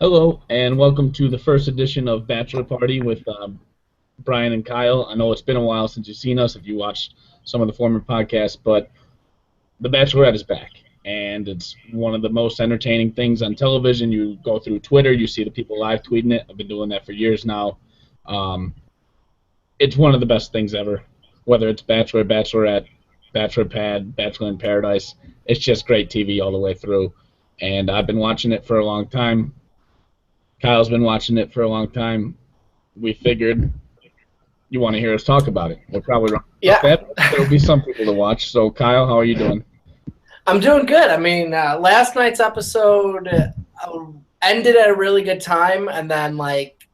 Hello, and welcome to the first edition of Bachelor Party with Brian and Kyle. I know it's been a while since you've seen us if you watched some of the former podcasts, but The Bachelorette is back, and it's one of the most entertaining things on television. You go through Twitter, you see the people live tweeting it. I've been doing that for years now. It's one of the best things ever, whether it's Bachelor, Bachelorette, Bachelor Pad, Bachelor in Paradise. It's just great TV all the way through, and I've been watching it for a long time. Kyle's been watching it for a long time. We figured you want to hear us talk about it. We'll probably run that. There'll be some people to watch. So, Kyle, how are you doing? I'm doing good. I mean, last night's episode ended at a really good time, and then like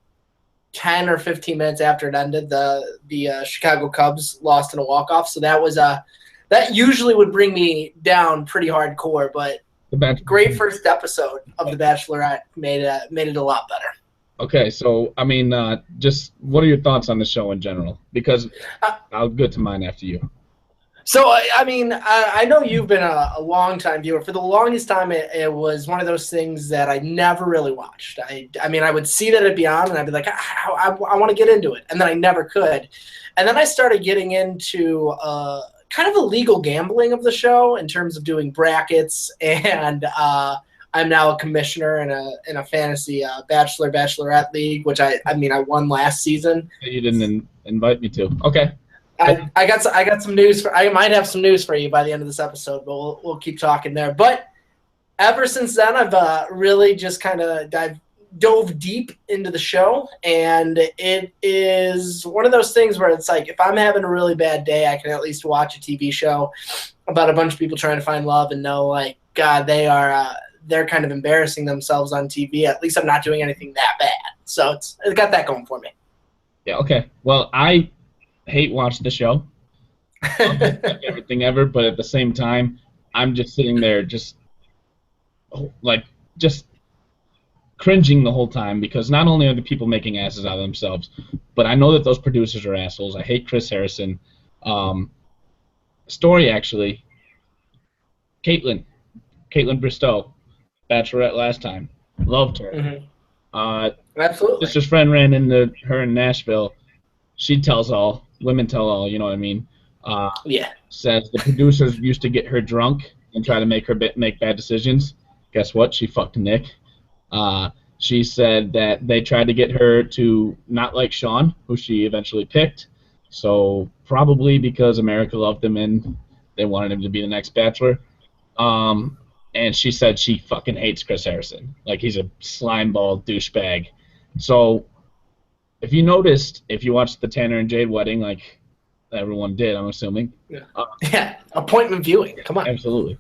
10 or 15 minutes after it ended, the Chicago Cubs lost in a walk-off. So that was that usually would bring me down pretty hardcore, but great first episode of The Bachelorette made it a lot better. Okay, so I mean, just what are your thoughts on the show in general? Because I'll get to mine after you. So, I mean, I know you've been a long-time viewer. For the longest time, it was one of those things that I never really watched. I mean, I would see that it'd be on, and I'd be like, I want to get into it, and then I never could. And then I started getting into kind of illegal gambling of the show in terms of doing brackets, and I'm now a commissioner in a fantasy Bachelorette league, which I won last season. You didn't invite me to. Okay. I got some news I might have some news for you by the end of this episode, but we'll keep talking there. But ever since then, I've really just kind of dove deep into the show, and it is one of those things where it's like if I'm having a really bad day, I can at least watch a TV show about a bunch of people trying to find love and know, like, God, they're kind of embarrassing themselves on TV. At least I'm not doing anything that bad, so it's got that going for me. Yeah. Okay. Well, I hate watch the show. Everything ever, but at the same time, I'm just sitting there just cringing the whole time because not only are the people making asses out of themselves, but I know that those producers are assholes. I hate Chris Harrison. Story, actually, Caitlin Bristow, Bachelorette last time. Loved her. Mm-hmm. Absolutely. Sister's friend ran into her in Nashville. She tells all. Women tell all, you know what I mean? Yeah. Says the producers used to get her drunk and try to make her make bad decisions. Guess what? She fucked Nick. She said that they tried to get her to not like Sean, who she eventually picked. So probably because America loved him and they wanted him to be the next Bachelor. And she said she fucking hates Chris Harrison. Like, he's a slimeball douchebag. So if you noticed, if you watched the Tanner and Jade wedding, like everyone did, I'm assuming. Yeah, appointment viewing. Come on. Absolutely.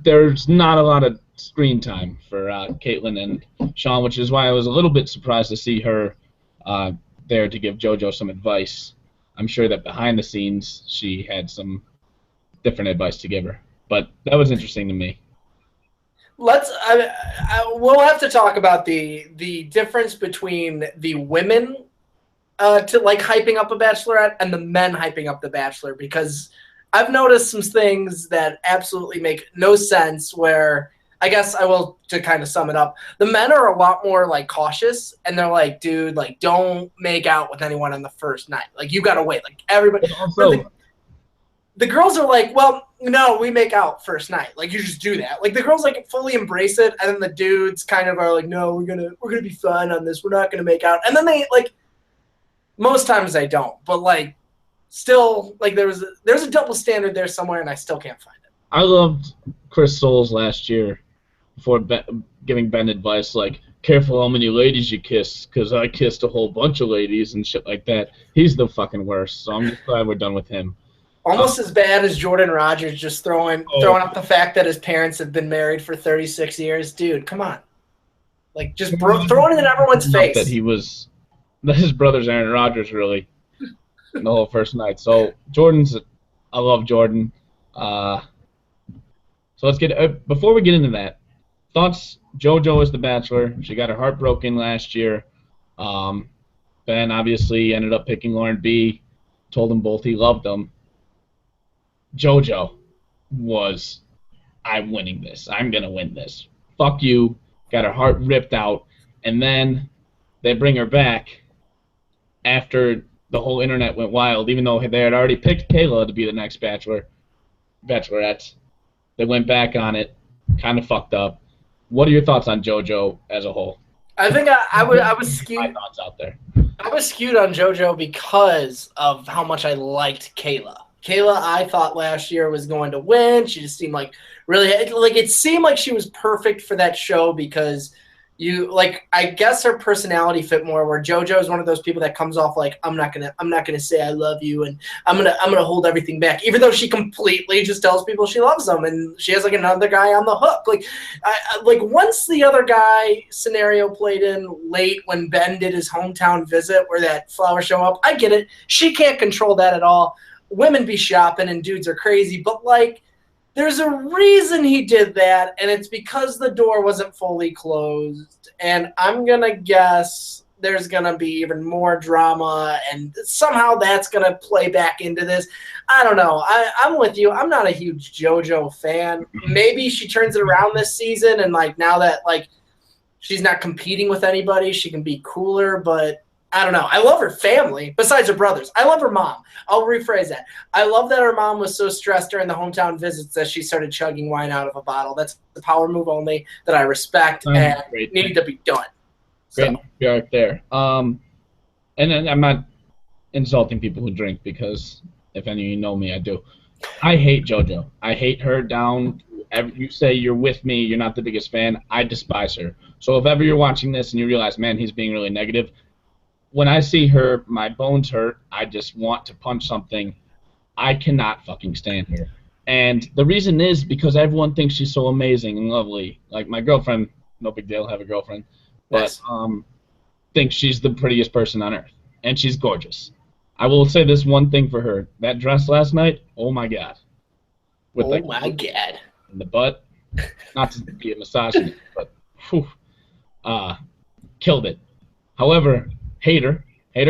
There's not a lot of screen time for Caitlin and Sean, which is why I was a little bit surprised to see her there to give JoJo some advice. I'm sure that behind the scenes she had some different advice to give her. But that was interesting to me. We'll have to talk about the difference between the women to like hyping up a Bachelorette and the men hyping up the Bachelor, because I've noticed some things that absolutely make no sense. Where I guess I will, to kind of sum it up, the men are a lot more like cautious, and they're like, dude, like, don't make out with anyone on the first night. Like, you gotta wait. Like, everybody. The girls are like, well, no, we make out first night. Like, you just do that. Like, the girls like fully embrace it, and then the dudes kind of are like, no, we're gonna be fun on this. We're not gonna make out. And then they like, most times they don't. But like, still, like there's a double standard there somewhere, and I still can't find it. I loved Chris Soules last year for giving Ben advice like, careful how many ladies you kiss, because I kissed a whole bunch of ladies and shit like that. He's the fucking worst. So I'm just glad we're done with him. Almost as bad as Jordan Rodgers just throwing up the fact that his parents have been married for 36 years. Dude, come on. Like, just throwing it in everyone's face. That his brother's Aaron Rodgers, really, in the whole first night. So, I love Jordan. So let's before we get into that, thoughts, JoJo is the Bachelor. She got her heart broken last year. Ben obviously ended up picking Lauren B. Told them both he loved them. JoJo was, I'm winning this. I'm going to win this. Fuck you. got her heart ripped out, and then they bring her back after the whole internet went wild, even though they had already picked Kayla to be the next Bachelorette. They went back on it, kind of fucked up. What are your thoughts on JoJo as a whole? I think I was skewed. My thoughts out there. I was skewed on JoJo because of how much I liked Kayla. Kayla, I thought last year was going to win. She just seemed like really it seemed like she was perfect for that show because I guess her personality fit more. Where JoJo is one of those people that comes off like I'm not gonna say I love you and I'm gonna hold everything back, even though she completely just tells people she loves them and she has like another guy on the hook. Like once the other guy scenario played in late when Ben did his hometown visit where that flower show up, I get it. She can't control that at all. Women be shopping and dudes are crazy, but like there's a reason he did that, and it's because the door wasn't fully closed. And I'm going to guess there's going to be even more drama, and somehow that's going to play back into this. I don't know. I'm with you. I'm not a huge JoJo fan. Maybe she turns it around this season, and like now that like she's not competing with anybody, she can be cooler, but I don't know. I love her family, besides her brothers. I love her mom. I'll rephrase that. I love that her mom was so stressed during the hometown visits that she started chugging wine out of a bottle. That's the power move only that I respect and needed to be done. Great arc there. And then I'm not insulting people who drink because if any of you know me, I do. I hate JoJo. I hate her down. You say you're with me, you're not the biggest fan. I despise her. So if ever you're watching this and you realize, man, he's being really negative, when I see her, my bones hurt. I just want to punch something. I cannot fucking stand her. And the reason is because everyone thinks she's so amazing and lovely. Like my girlfriend, no big deal, have a girlfriend, but thinks she's the prettiest person on earth. And she's gorgeous. I will say this one thing for her. That dress last night, oh my God. My God. In the butt. Not to be a misogynist, but whew, killed it. However, hate her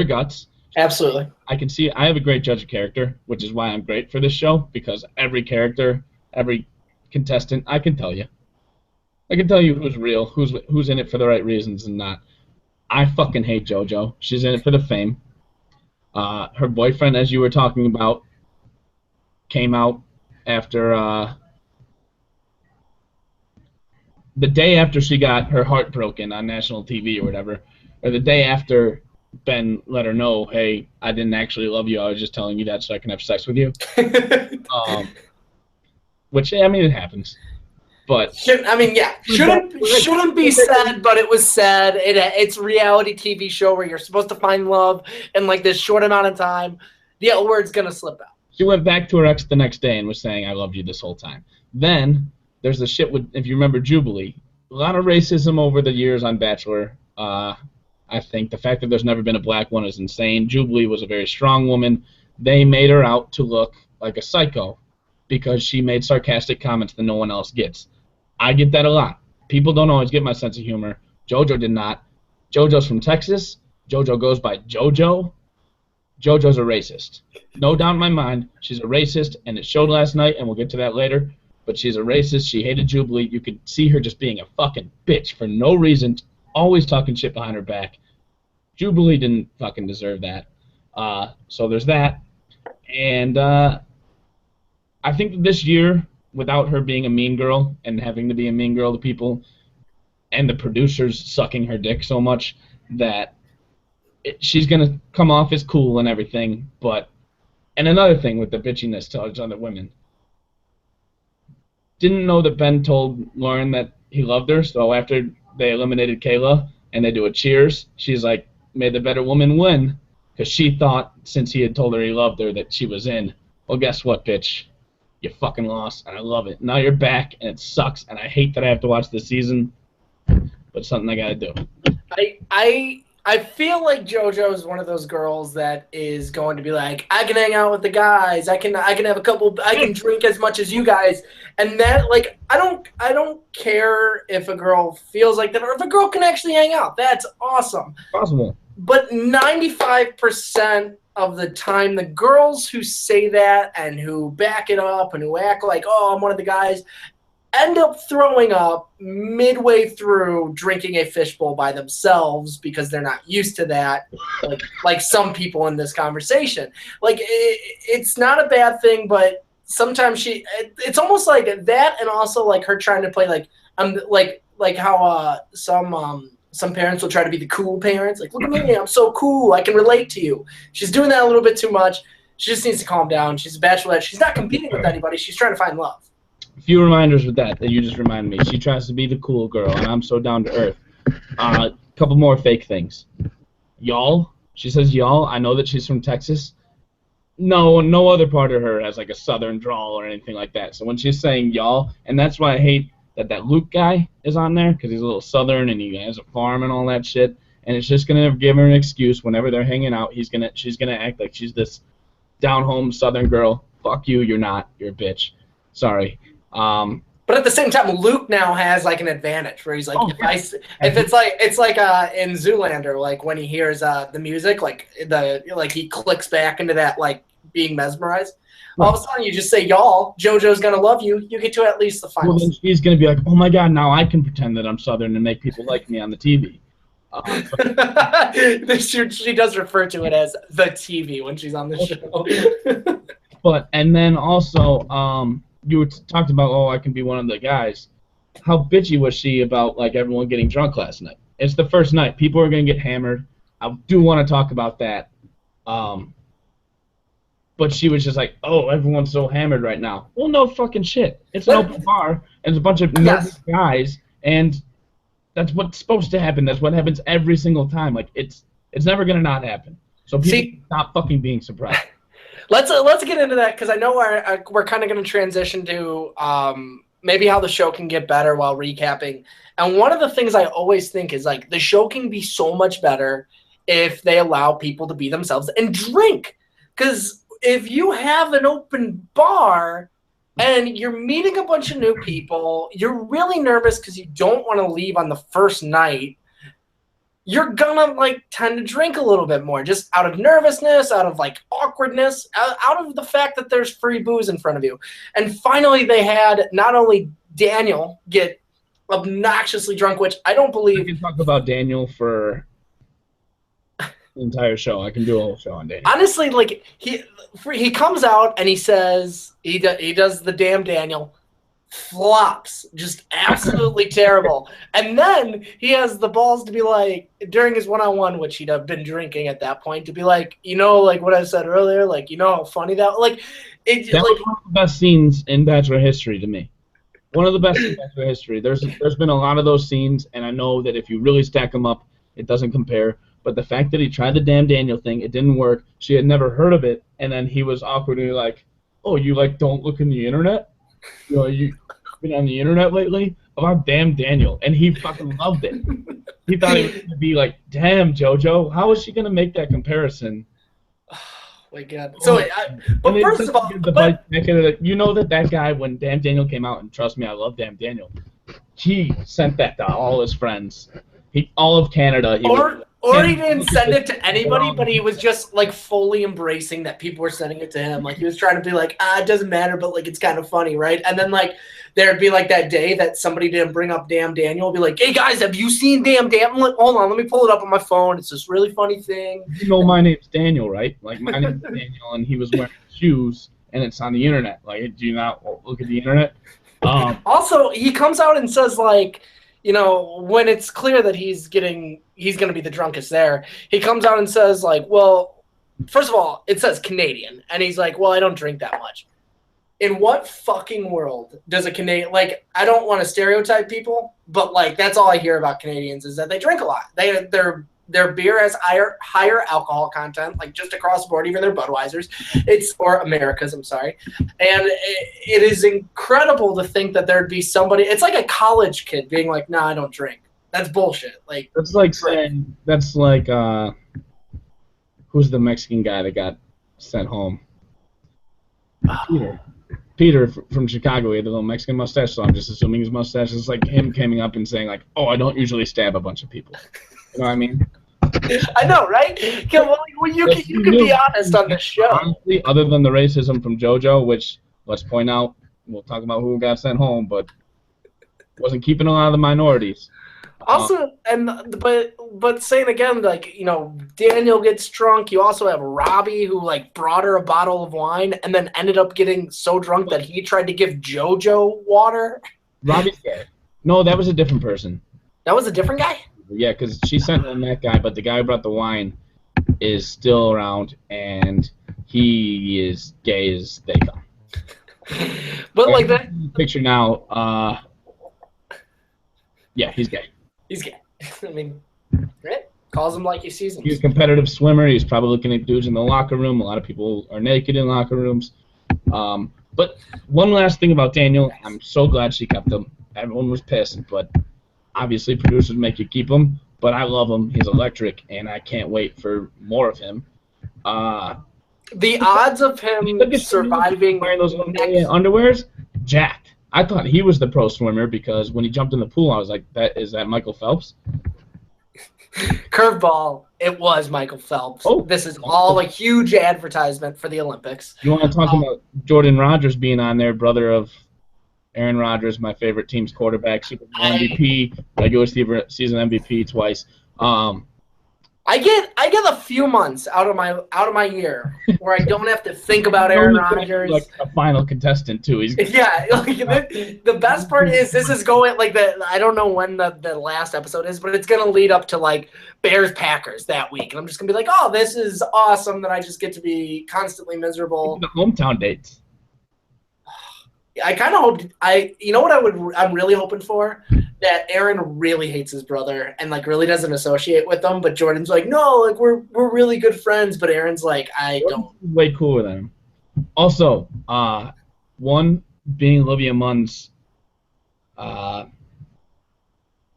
guts. Absolutely. I can see I have a great judge of character, which is why I'm great for this show, because every character, every contestant, I can tell you. I can tell you who's real, who's in it for the right reasons and not. I fucking hate JoJo. She's in it for the fame. Her boyfriend, as you were talking about, came out after the day after she got her heart broken on national TV or whatever, or the day after Ben let her know, hey, I didn't actually love you, I was just telling you that so I can have sex with you. Which, I mean, it happens. But shouldn't be said, but it was said. It's a reality TV show where you're supposed to find love in like this short amount of time. The L word's going to slip out. She went back to her ex the next day and was saying, I loved you this whole time. Then there's the shit with, if you remember Jubilee, a lot of racism over the years on Bachelor. I think the fact that there's never been a black one is insane. Jubilee was a very strong woman. They made her out to look like a psycho because she made sarcastic comments that no one else gets. I get that a lot. People don't always get my sense of humor. JoJo did not. JoJo's from Texas. JoJo goes by JoJo. JoJo's a racist. No doubt in my mind, she's a racist, and it showed last night, and we'll get to that later. But she's a racist. She hated Jubilee. You could see her just being a fucking bitch for no reason, always talking shit behind her back. Jubilee didn't fucking deserve that. So there's that. And I think that this year, without her being a mean girl and having to be a mean girl to people, and the producers sucking her dick so much, that she's going to come off as cool and everything. And another thing with the bitchiness towards other women. Didn't know that Ben told Lauren that he loved her, so after they eliminated Kayla and they do a cheers, she's like, may the better woman win, because she thought, since he had told her he loved her, that she was in. Well, guess what, bitch? You fucking lost, and I love it. Now you're back, and it sucks, and I hate that I have to watch this season, but it's something I gotta do. I feel like JoJo is one of those girls that is going to be like, I can hang out with the guys, I can have a couple, I can drink as much as you guys, and that, like, I don't care if a girl feels like that, or if a girl can actually hang out. That's awesome. Possible. But 95% of the time, the girls who say that and who back it up and who act like, oh, I'm one of the guys, end up throwing up midway through drinking a fishbowl by themselves because they're not used to that, like some people in this conversation. Like, it's not a bad thing, but sometimes it's almost like that, and also like her trying to play like how some parents will try to be the cool parents. Like, look at me, I'm so cool, I can relate to you. She's doing that a little bit too much. She just needs to calm down. She's a bachelorette. She's not competing with anybody. She's trying to find love. A few reminders with that you just reminded me. She tries to be the cool girl, and I'm so down to earth. Couple more fake things. Y'all. She says y'all. I know that she's from Texas. No other part of her has like a southern drawl or anything like that. So when she's saying y'all, and that's why I hate that Luke guy is on there, because he's a little southern and he has a farm and all that shit, and it's just gonna give her an excuse whenever they're hanging out. She's gonna act like she's this down home southern girl. Fuck you, you're not. You're a bitch. Sorry. But at the same time, Luke now has like an advantage where he's like, if it's like in Zoolander, like when he hears the music, like he clicks back into that like being mesmerized. All of a sudden, you just say y'all. JoJo's gonna love you. You get to at least the finals. Well, then she's gonna be like, oh my god, now I can pretend that I'm southern and make people like me on the TV. She does refer to it as the TV when she's on the show. And then also, you talked about, oh, I can be one of the guys. How bitchy was she about like everyone getting drunk last night? It's the first night. People are gonna get hammered. I do want to talk about that. But she was just like, oh, everyone's so hammered right now. Well, no fucking shit. It's an open bar, and there's a bunch of nervous guys, and that's what's supposed to happen. That's what happens every single time. Like, it's never going to not happen. So people stop fucking being surprised. Let's get into that, because I know we're kind of going to transition to maybe how the show can get better while recapping. And one of the things I always think is, like, the show can be so much better if they allow people to be themselves and drink. Because if you have an open bar and you're meeting a bunch of new people, you're really nervous because you don't want to leave on the first night, you're gonna like tend to drink a little bit more, just out of nervousness, out of like awkwardness, out of the fact that there's free booze in front of you. And finally they had not only Daniel get obnoxiously drunk, which I don't believe... We can talk about Daniel for the entire show. I can do a whole show on Daniel. Honestly, like, he comes out and he says he does the damn Daniel, flops, just absolutely terrible. And then he has the balls to be like, during his one-on-one, which he'd have been drinking at that point, to be like, you know, like what I said earlier, like, you know how funny that, like, it, that like, was one of the best scenes in Bachelor history to me. One of the best in Bachelor history. There's been a lot of those scenes, and I know that if you really stack them up, it doesn't compare. But the fact that he tried the damn Daniel thing, it didn't work. She had never heard of it, and then he was awkwardly like, "Oh, you like don't look in the internet? You know, you been on the internet lately about damn Daniel," and he fucking loved it. He thought it was gonna be like, "Damn, JoJo, how is she gonna make that comparison?" Oh my God. So, but first of all, you know that guy, when damn Daniel came out, and trust me, I love damn Daniel. He sent that to all his friends. All of Canada. Or he didn't send it to anybody, but he was just like fully embracing that people were sending it to him. Like he was trying to be like, it doesn't matter, but like it's kind of funny, right? And then like there'd be like that day that somebody didn't bring up damn Daniel, be like, hey guys, have you seen damn Daniel? I'm like, hold on, let me pull it up on my phone. It's this really funny thing. You know my name's Daniel, right? Like my name's Daniel, and he was wearing shoes, and it's on the internet. Like, do you not look at the internet? Also, he comes out and says like, you know, when it's clear that he's going to be the drunkest there, he comes out and says, like, well, first of all, it says Canadian. And he's like, well, I don't drink that much. In what fucking world does a Canadian, like, I don't want to stereotype people, but, like, that's all I hear about Canadians is that they drink a lot. Their beer has higher alcohol content, like just across the board, even their Budweisers. Or America's, I'm sorry. And it is incredible to think that there'd be somebody, it's like a college kid being like, nah, I don't drink. That's bullshit. Like, that's like saying, that's like, who's the Mexican guy that got sent home? Peter from Chicago. He had a little Mexican mustache, so I'm just assuming his mustache is like him coming up and saying like, oh, I don't usually stab a bunch of people. You know what I mean? I know, right? Well, you can be honest on this show. Honestly, other than the racism from JoJo, which, let's point out, we'll talk about who got sent home, but Wasn't keeping a lot of the minorities. Also, but saying again, like, you know, Daniel gets drunk. You also have Robbie, who like brought her a bottle of wine and then ended up getting so drunk that he tried to give JoJo water. Robbie's gay. No, that was a different person. That was a different guy? Yeah, because she sent in that guy, but the guy who brought the wine is still around, and he is gay as they come. But like that picture now, yeah, he's gay. He's gay. I mean, right? Calls him like he sees him. He's a competitive swimmer. He's probably looking at dudes in the locker room. A lot of people are naked in locker rooms. But one last thing about Daniel, I'm so glad she kept him. Everyone was pissed, but obviously producers make you keep him. But I love him. He's electric, and I can't wait for more of him. The odds of him surviving wearing those underwears, jacked. I thought he was the pro swimmer because when he jumped in the pool, I was like, is that Michael Phelps? Curveball, it was Michael Phelps. Oh, this is all a huge advertisement for the Olympics. You want to talk about Jordan Rodgers being on there, brother of Aaron Rodgers, my favorite team's quarterback, Super Bowl MVP, regular season MVP twice. I get a few months out of my year where I don't have to think about Aaron Rodgers. Like a final contestant too. Yeah, like the best part is this is going like I don't know when the last episode is, but it's gonna lead up to like Bears Packers that week, and I'm just gonna be like, oh, this is awesome that I just get to be constantly miserable. The hometown dates. I kind of hoped you know what I'm really hoping for, that Aaron really hates his brother and like really doesn't associate with them, but Jordan's like, no, like we're really good friends, but Aaron's like, Jordan's way cooler than him. Also, one being Olivia Munn's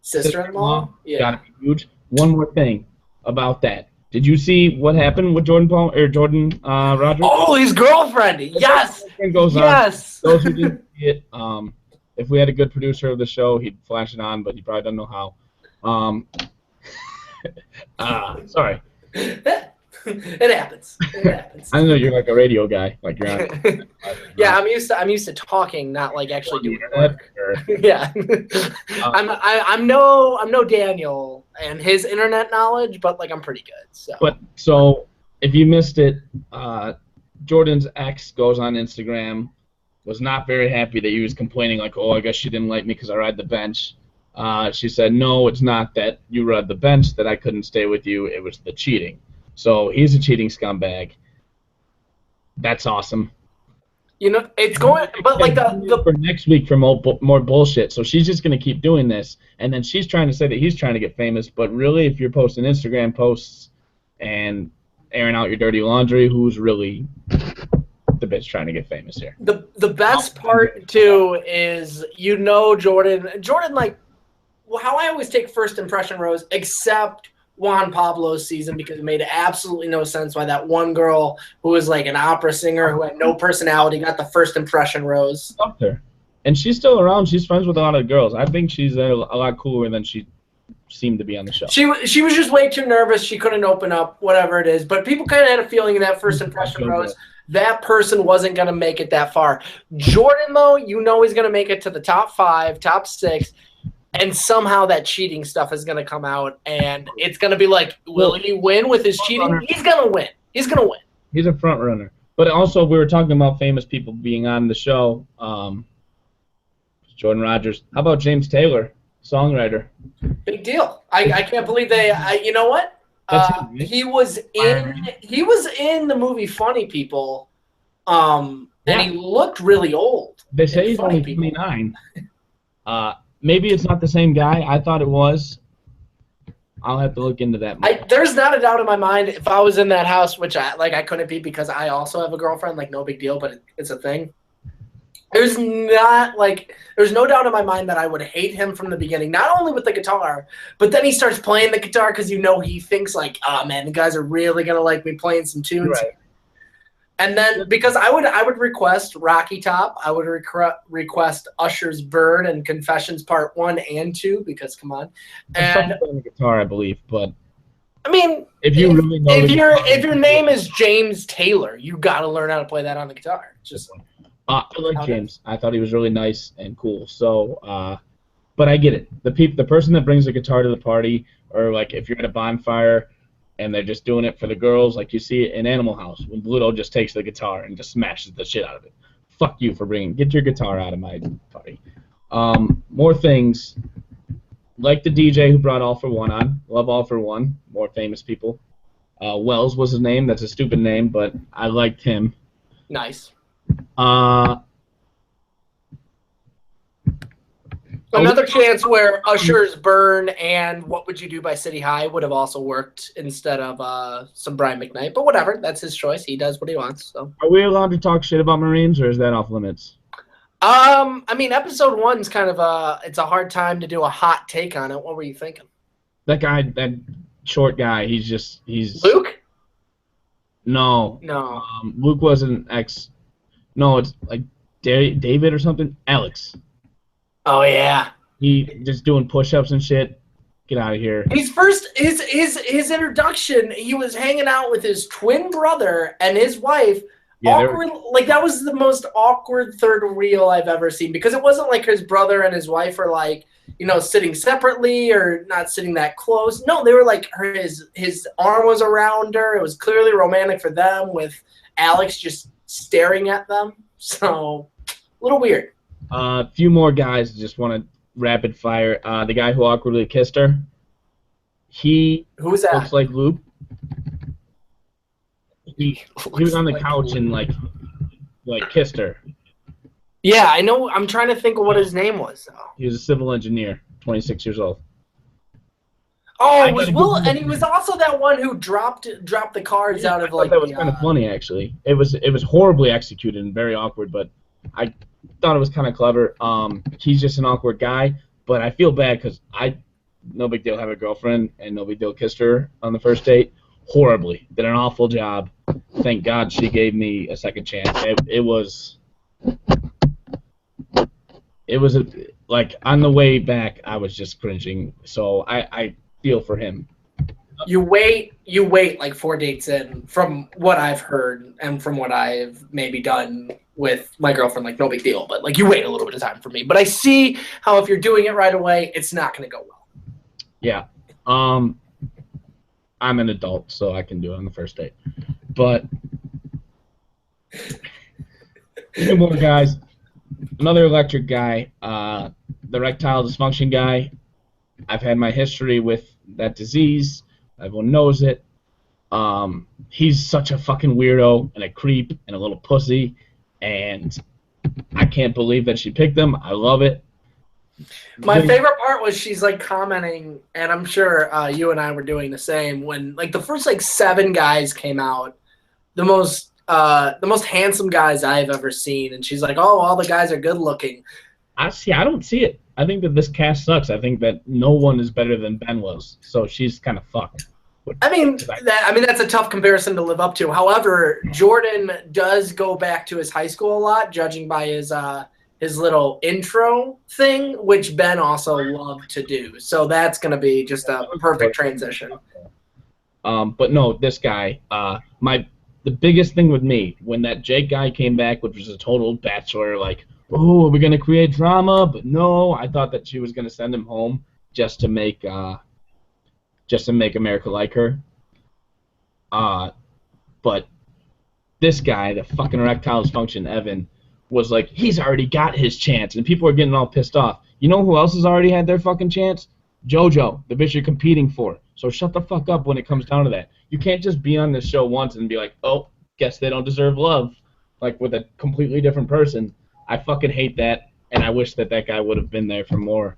sister-in-law, yeah, gotta be huge. One more thing about that. Did you see what happened with Jordan Rodgers? Oh, his girlfriend. Yes. Goes yes. On. Those who didn't see it, if we had a good producer of the show, he'd flash it on, but he probably doesn't know how. Sorry. It happens. I know you're like a radio guy, like you're on. Yeah, I'm used to talking, not like actually doing work. Yeah. I'm no Daniel and his internet knowledge, but like I'm pretty good. So if you missed it, Jordan's ex goes on Instagram, was not very happy that he was complaining like, oh, I guess she didn't like me because I ride the bench. She said, no, it's not that you ride the bench that I couldn't stay with you. It was the cheating. So he's a cheating scumbag. That's awesome. You know, it's going, but like the for next week for more bullshit. So she's just gonna keep doing this, and then she's trying to say that he's trying to get famous. But really, if you're posting Instagram posts and airing out your dirty laundry, who's really the bitch trying to get famous here? The best part too is, you know, Jordan like, how I always take first impression rose, except Juan Pablo's season, because it made absolutely no sense why that one girl who was like an opera singer who had no personality got the first impression rose. Loved her. And she's still around. She's friends with a lot of girls. I think she's a lot cooler than she seemed to be on the show. She was just way too nervous. She couldn't open up, whatever it is. But people kind of had a feeling in that first impression rose that person wasn't going to make it that far. Jordan, though, you know he's going to make it to the top 5, top 6. And somehow that cheating stuff is going to come out, and it's going to be like, will he win with his cheating? He's going to win. He's going to win. He's a front runner. But also, we were talking about famous people being on the show. Jordan Rodgers. How about James Taylor, songwriter? Big deal. I can't believe they. You know what? He was in the movie Funny People, and he looked really old. They say he's only 29. Maybe it's not the same guy. I thought it was. I'll have to look into that more. There's not a doubt in my mind. If I was in that house, which I couldn't be because I also have a girlfriend, like no big deal, but it's a thing. There's no doubt in my mind that I would hate him from the beginning, not only with the guitar, but then he starts playing the guitar because he thinks like, oh man, the guys are really gonna like me playing some tunes. Right. And then, because I would request Rocky Top, I would request Usher's Burn and Confessions Part 1 and 2, because come on. And playing the guitar, I believe, but I mean, if your name is James Taylor, you got to learn how to play that on the guitar. Just I like James. I thought he was really nice and cool. So, But I get it. The person that brings a guitar to the party, or like if you're at a bonfire and they're just doing it for the girls, like you see it in Animal House when Bluto just takes the guitar and just smashes the shit out of it. Fuck you for get your guitar out of my party. More things, like the DJ who brought All For One on. Love All For One. More famous people. Wells was his name. That's a stupid name, but I liked him. Nice. Another chance where Usher's Burn and What Would You Do by City High would have also worked instead of some Brian McKnight. But whatever, that's his choice. He does what he wants. So. Are we allowed to talk shit about Marines, or is that off limits? I mean, episode 1's kind of it's a hard time to do a hot take on it. What were you thinking? That guy, that short guy, he's Luke? No. Luke wasn't No, it's like David or something. Alex. Oh yeah. He just doing push-ups and shit. Get out of here. His introduction, he was hanging out with his twin brother and his wife. Yeah, awkward, like that was the most awkward third reel I've ever seen, because it wasn't like his brother and his wife are like, you know, sitting separately or not sitting that close. No, they were like his arm was around her. It was clearly romantic for them, with Alex just staring at them. So a little weird. A few more guys just want to rapid fire. The guy who awkwardly kissed her. Who's that? Looks like Luke. He was on the couch and like kissed her. Yeah, I know. I'm trying to think of what his name was. He was a civil engineer, 26 years old. Oh, it was Will, and he was also that one who dropped the cards out of like. That was kind of funny, actually. It was horribly executed and very awkward, but I thought it was kind of clever. He's just an awkward guy, but I feel bad because no big deal, have a girlfriend, and no big deal kissed her on the first date. Horribly. Did an awful job. Thank God she gave me a second chance. It was like on the way back I was just cringing. So I feel for him. You wait like 4 dates in, from what I've heard and from what I've maybe done with my girlfriend, like no big deal, but like you wait a little bit of time for me. But I see how if you're doing it right away, it's not going to go well. Yeah. I'm an adult, so I can do it on the first date. But two more guys. Another electric guy, the erectile dysfunction guy. I've had my history with that disease. Everyone knows it. He's such a fucking weirdo and a creep and a little pussy, and I can't believe that she picked him. I love it. My favorite part was she's like commenting, and I'm sure you and I were doing the same, when like the first like 7 guys came out, the most handsome guys I've ever seen, and she's like, oh, all the guys are good looking. I don't see it. I think that this cast sucks. I think that no one is better than Ben was, so she's kind of fucked. I mean that's a tough comparison to live up to. However, Jordan does go back to his high school a lot, judging by his little intro thing, which Ben also loved to do. So that's going to be just a perfect transition. But no, this guy, the biggest thing with me, when that Jake guy came back, which was a total bachelor, like, oh, we're going to create drama, but no, I thought that she was going to send him home just to make America like her. But this guy, the fucking erectile dysfunction Evan, was like, he's already got his chance, and people are getting all pissed off. You know who else has already had their fucking chance? JoJo, the bitch you're competing for. So shut the fuck up when it comes down to that. You can't just be on this show once and be like, oh, guess they don't deserve love, like with a completely different person. I fucking hate that, and I wish that guy would have been there for more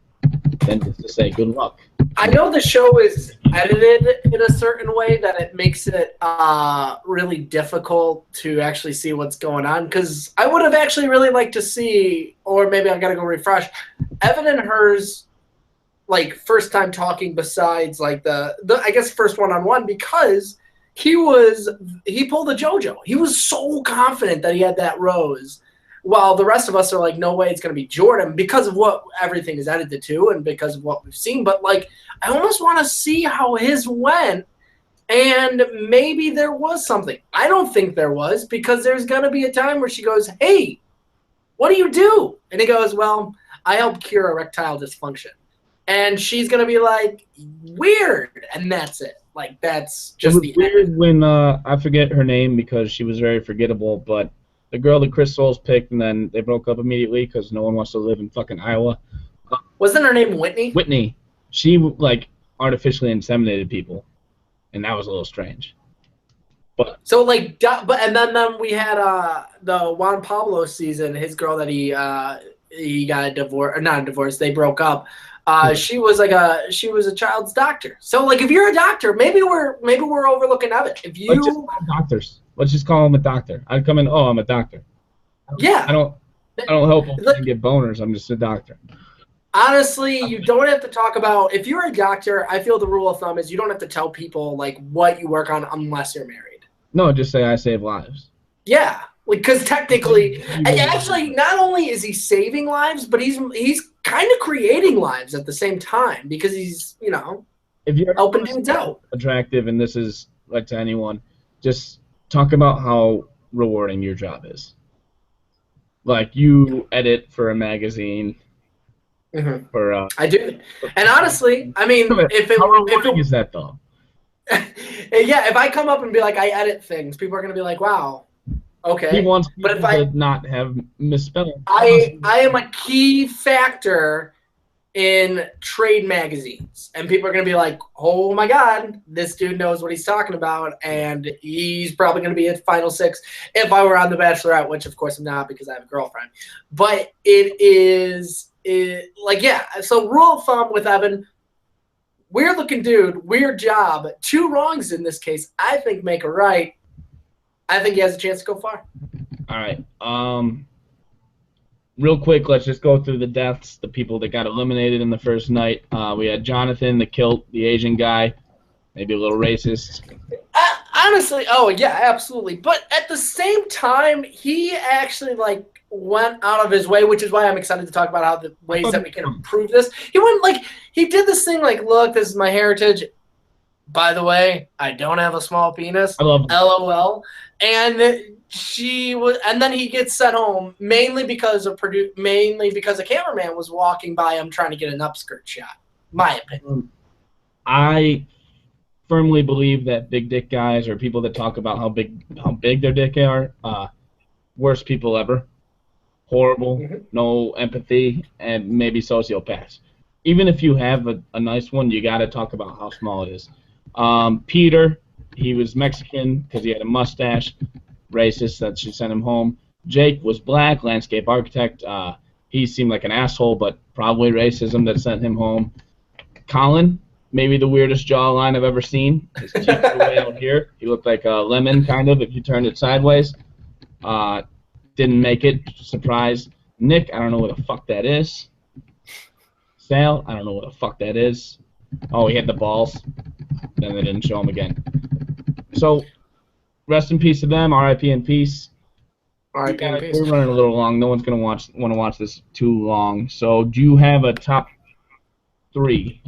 than just to say good luck. I know the show is edited in a certain way that it makes it really difficult to actually see what's going on, because I would have actually really liked to see, or maybe I gotta go refresh, Evan and hers like first time talking, besides like the I guess first one-on-one, because he pulled a JoJo. He was so confident that he had that rose, while the rest of us are like, no way it's going to be Jordan, because of what everything is edited to and because of what we've seen. But, like, I almost want to see how his went, and maybe there was something. I don't think there was, because there's going to be a time where she goes, hey, what do you do? And he goes, well, I help cure erectile dysfunction. And she's going to be like, weird, and that's it. Like, that's just the weird end. when, I forget her name because she was very forgettable, but the girl that Chris Soules picked, and then they broke up immediately because no one wants to live in fucking Iowa. Wasn't her name Whitney? Whitney. She, like, artificially inseminated people, and that was a little strange. But so, like, and then we had the Juan Pablo season, his girl that he got a divorce, or not a divorce, they broke up. She was a child's doctor. So, like, if you're a doctor, maybe we're overlooking Evan. If you let's just call doctors. Let's just call him a doctor. I'd come in. Oh, I'm a doctor. Yeah. I don't help them get boners. I'm just a doctor. Honestly, you don't have to talk about. If you're a doctor, I feel the rule of thumb is you don't have to tell people like what you work on unless you're married. No, just say I save lives. Yeah, because technically, actually, not only is he saving lives, but he's kind of creating lives at the same time because he's if you're helping dudes out. Attractive, and this is like to anyone, just talk about how rewarding your job is. Like you edit for a magazine. Mm-hmm. For I do, and honestly, I mean, if it is that though? Yeah, if I come up and be like, I edit things, people are gonna be like, wow, okay. He wants people to not have misspelling. I am a key factor in trade magazines, and people are gonna be like, oh my god, this dude knows what he's talking about, and he's probably gonna be at Final Six if I were on The Bachelorette, which of course I'm not because I have a girlfriend. But so rule of thumb with Evan. Weird looking dude, weird job. 2 wrongs in this case, I think, make a right. I think he has a chance to go far. All right. Real quick, let's just go through the deaths, the people that got eliminated in the first night. We had Jonathan, the kilt, the Asian guy, maybe a little racist. Honestly, oh yeah, absolutely. But at the same time, he actually went out of his way, which is why I'm excited to talk about how the ways that we can improve this. He did this thing look, this is my heritage. By the way, I don't have a small penis. I love LOL. And then he gets sent home mainly because a cameraman was walking by him trying to get an upskirt shot. My opinion. I firmly believe that big dick guys or people that talk about how big their dick are, worst people ever. Horrible, no empathy, and maybe sociopaths. Even if you have a nice one, you got to talk about how small it is. Peter, he was Mexican because he had a mustache. Racist that she sent him home. Jake was black, landscape architect. He seemed like an asshole, but probably racism that sent him home. Colin, maybe the weirdest jawline I've ever seen. His teeth were way out here. He looked like a lemon, kind of, if you turned it sideways. Didn't make it. Surprise. Nick, I don't know what the fuck that is. Sal, I don't know what the fuck that is. Oh, he had the balls. Then they didn't show him again. So, rest in peace to them. R.I.P. in peace. R.I.P. in peace. We're running a little long. No one's going to want to watch this too long. So, do you have a top 3?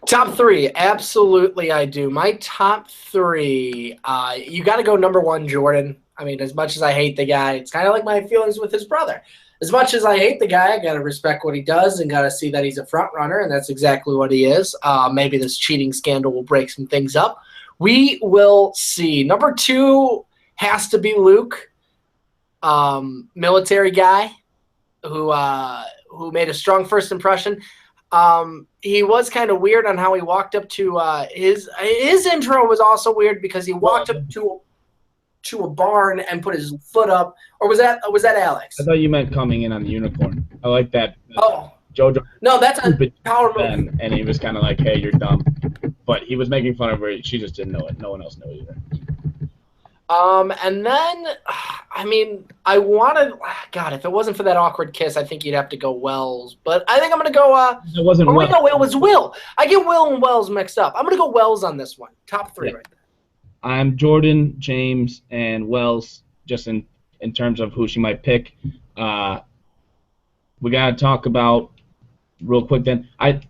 Top 3, absolutely I do. My top 3, you got to go number 1, Jordan. I mean, as much as I hate the guy, it's kind of like my feelings with his brother. As much as I hate the guy, I got to respect what he does and got to see that he's a front runner, and that's exactly what he is. Maybe this cheating scandal will break some things up. We will see. Number 2 has to be Luke, military guy who made a strong first impression. He was kind of weird on how he walked up to his intro was also weird because he walked up to a barn and put his foot up, or was that Alex? I thought you meant coming in on the unicorn. I like that. Oh, JoJo. No, that's a power move. And he was kind of like, "Hey, you're dumb," but he was making fun of her. She just didn't know it. No one else knew either. And then, I mean, I wanted. God, if it wasn't for that awkward kiss, I think you'd have to go Wells. But I think I'm gonna go. It wasn't. Wait, no, it was Will. I get Will and Wells mixed up. I'm gonna go Wells on this one. Top 3 right there. I'm Jordan, James, and Wells, just in terms of who she might pick. We got to talk about, real quick then, I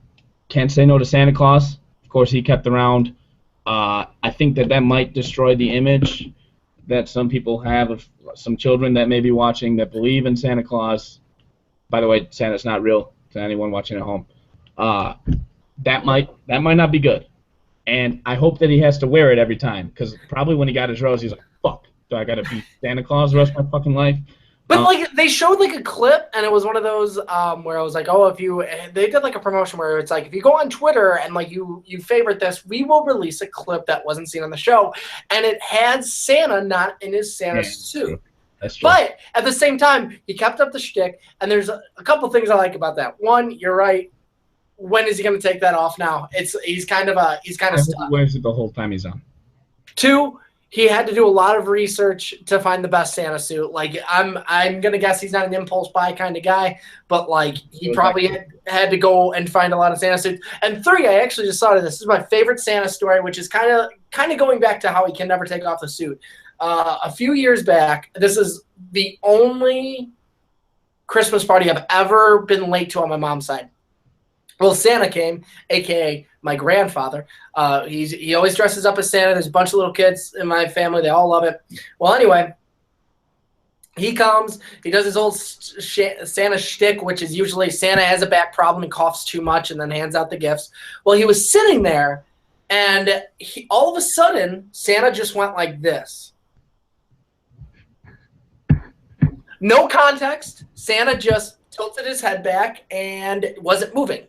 can't say no to Santa Claus. Of course, he kept around. I think that might destroy the image that some people have of some children that may be watching that believe in Santa Claus. By the way, Santa's not real to anyone watching at home. That might not be good. And I hope that he has to wear it every time, because probably when he got his rose, he's like, fuck, do I got to be Santa Claus the rest of my fucking life? But like they showed like a clip, and it was one of those where I was like, oh, they did like a promotion where it's like if you go on Twitter and like you favorite this, we will release a clip that wasn't seen on the show, and it had Santa not in his Santa suit. That's true. But at the same time, he kept up the shtick, and there's a couple things I like about that. One, you're right. When is he going to take that off now? He's kind of stuck. He wears it the whole time he's on. Two, he had to do a lot of research to find the best Santa suit. Like I'm gonna guess he's not an impulse buy kind of guy, but like he probably had to go and find a lot of Santa suits. And three, I actually just thought of this. This is my favorite Santa story, which is kind of going back to how he can never take off the suit. A few years back, this is the only Christmas party I've ever been late to on my mom's side. Well, Santa came, a.k.a. my grandfather. He always dresses up as Santa. There's a bunch of little kids in my family. They all love it. Well, anyway, he comes. He does his old Santa shtick, which is usually Santa has a back problem and coughs too much and then hands out the gifts. Well, he was sitting there, and all of a sudden, Santa just went like this. No context. Santa just tilted his head back and wasn't moving.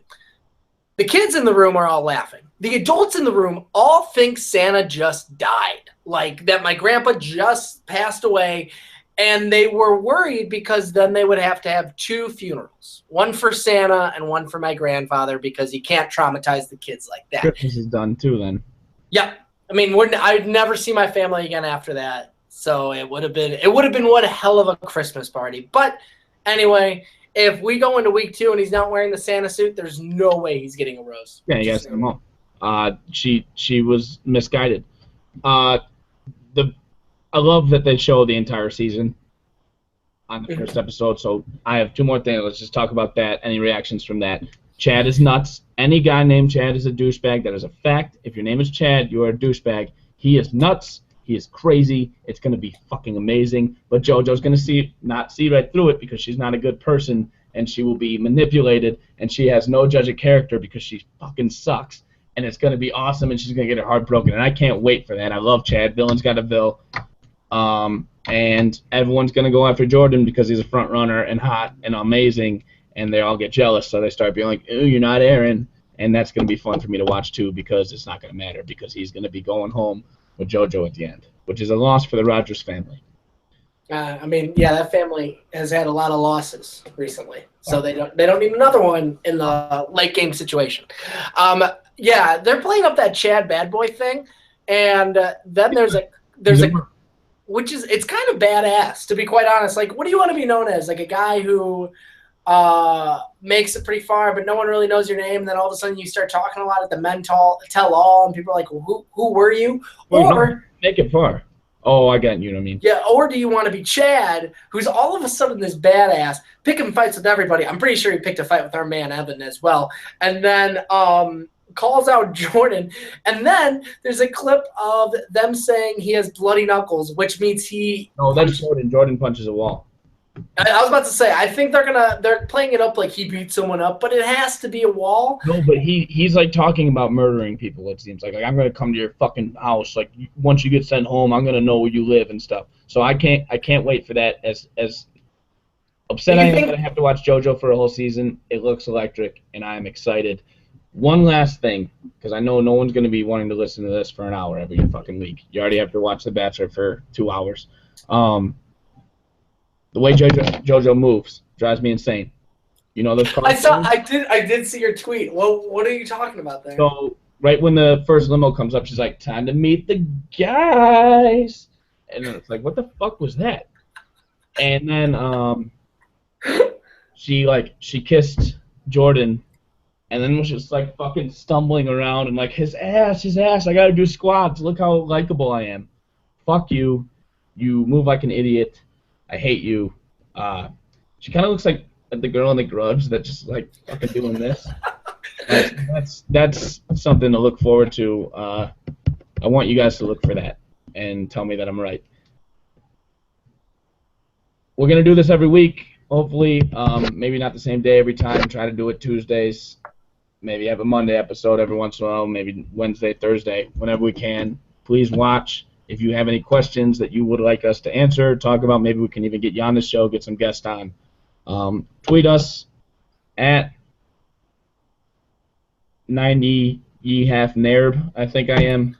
The kids in the room are all laughing. The adults in the room all think Santa just died, like that my grandpa just passed away, and they were worried because then they would have to have two funerals, one for Santa and one for my grandfather, because you can't traumatize the kids like that. Christmas is done too then. Yeah. I mean, I'd never see my family again after that. So it would have been one hell of a Christmas party. But anyway, if we go into week 2 and he's not wearing the Santa suit, there's no way he's getting a rose. Yeah, you guys send him home. She was misguided. I love that they show the entire season on the first episode. So I have 2 more things. Let's just talk about that. Any reactions from that? Chad is nuts. Any guy named Chad is a douchebag. That is a fact. If your name is Chad, you are a douchebag. He is nuts. He is crazy. It's going to be fucking amazing. But JoJo's going to not see right through it, because she's not a good person, and she will be manipulated, and she has no judge of character because she fucking sucks. And it's going to be awesome, and she's going to get her heart broken. And I can't wait for that. I love Chad. Villain's got a Vil. And everyone's going to go after Jordan because he's a front runner and hot and amazing, and they all get jealous. So they start being like, "Ooh, you're not Aaron." And that's going to be fun for me to watch, too, because it's not going to matter, because he's going to be going home with JoJo at the end, which is a loss for the Rodgers family. I mean, yeah, that family has had a lot of losses recently, so they don't need another one in the late game situation. Yeah, they're playing up that Chad bad boy thing, and then there's a which is, it's kind of badass, to be quite honest. Like, what do you want to be known as? Like a guy who makes it pretty far, but no one really knows your name, and then all of a sudden you start talking a lot at the men tell all, and people are like, well, who were you? Or make it far. Oh, I got you. Know what I mean? Yeah. Or do you want to be Chad, who's all of a sudden this badass, picking fights with everybody? I'm pretty sure he picked a fight with our man Evan as well, and then calls out Jordan, and then there's a clip of them saying he has bloody knuckles, which means he. No, that's Jordan. Jordan punches a wall. I was about to say, I think they're playing it up like he beat someone up, but it has to be a wall. No, but he's like talking about murdering people. It seems like I'm gonna come to your fucking house. Like once you get sent home, I'm gonna know where you live and stuff. So I can't wait for that. As upset I am that I have to watch JoJo for a whole season. It looks electric, and I am excited. One last thing, because I know no one's gonna be wanting to listen to this for an hour every fucking week. You already have to watch The Bachelor for 2 hours. The way JoJo moves drives me insane. You know those cartoons? I did see your tweet. Well, what are you talking about there? So right when the first limo comes up, she's like, "Time to meet the guys," and then it's like, "What the fuck was that?" And then she kissed Jordan, and then was just like fucking stumbling around and like his ass. I gotta do squats. Look how likable I am. Fuck you. You move like an idiot. I hate you. She kind of looks like the girl in The Grudge that just like fucking doing this. That's something to look forward to. I want you guys to look for that and tell me that I'm right. We're gonna do this every week. Hopefully, maybe not the same day every time. Try to do it Tuesdays. Maybe have a Monday episode every once in a while. Maybe Wednesday, Thursday, whenever we can. Please watch. If you have any questions that you would like us to answer, talk about, maybe we can even get you on the show, get some guests on. Tweet us at 90 ye half nairb. I think I am.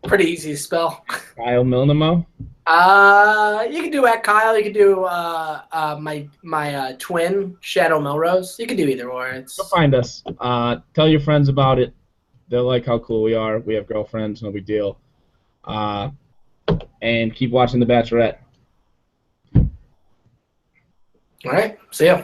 Pretty easy to spell. Kyle Milnamo. You can do at Kyle. You can do my twin Shadow Melrose. You can do either or. Go find us. Tell your friends about it. They'll like how cool we are. We have girlfriends, no big deal. And keep watching The Bachelorette. All right. See ya.